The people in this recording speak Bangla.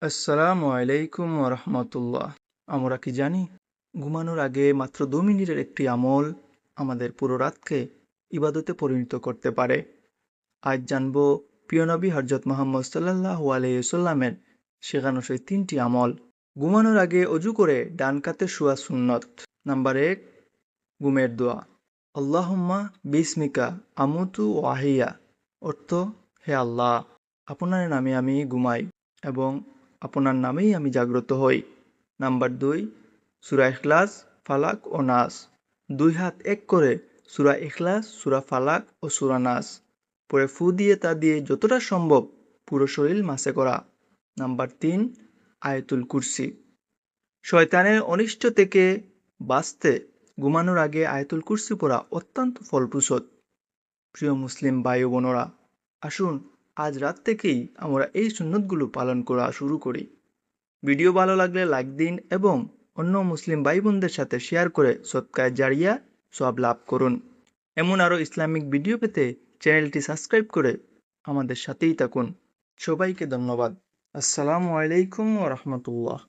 আসসালামু আলাইকুম রহমতুল্লাহ। আমরা কি জানি ঘুমানোর আগে মাত্র 2 মিনিটের একটি আমল আমাদের পুরো রাতকে ইবাদতে পরিণত করতে পারে। আজ জানব প্রিয় নবী হযরত মুহাম্মদ সাল্লাল্লাহু আলাইহি ওয়াসাল্লামের শেখানো সেই 3টি আমল। ঘুমানোর আগে অজু করে ডান কাতে শোয়া সুন্নত। নাম্বার 1, ঘুমের দোয়া। আল্লাহুম্মা বিসমিকা আমুতু ওয়াহিয়া। অর্থ, হে আল্লাহ, আপনার নামে আমি ঘুমাই এবং আপনার নামেই আমি জাগ্রত হই। নাম্বার 2, সূরা ইখলাস, ফালাক ও নাস। 2 হাত এক করে সূরা ইখলাস, সূরা ফালাক ও সূরা নাস পরে ফু দিয়ে তা দিয়ে যতটা সম্ভব পুরো শরীর মাসে করা। নাম্বার 3, আয়াতুল কুরসি। শয়তানের অনিষ্ট থেকে বাঁচতে ঘুমানোর আগে আয়াতুল কুরসি পড়া অত্যন্ত ফলপ্রসূ। প্রিয় মুসলিম ভাই ও বোনেরা, আসুন আজ রাত থেকেই আমরা এই সুন্নতগুলো পালন করা শুরু করি। ভিডিও ভালো লাগলে লাইক দিন এবং অন্য মুসলিম ভাই বোনদের সাথে শেয়ার করে সদকায়ে জারিয়া সওয়াব লাভ করুন। এমন আরও ইসলামিক ভিডিও পেতে চ্যানেলটি সাবস্ক্রাইব করে আমাদের সাথেই থাকুন। সবাইকে ধন্যবাদ। আসসালামু আলাইকুম ওয়া রাহমাতুল্লাহ।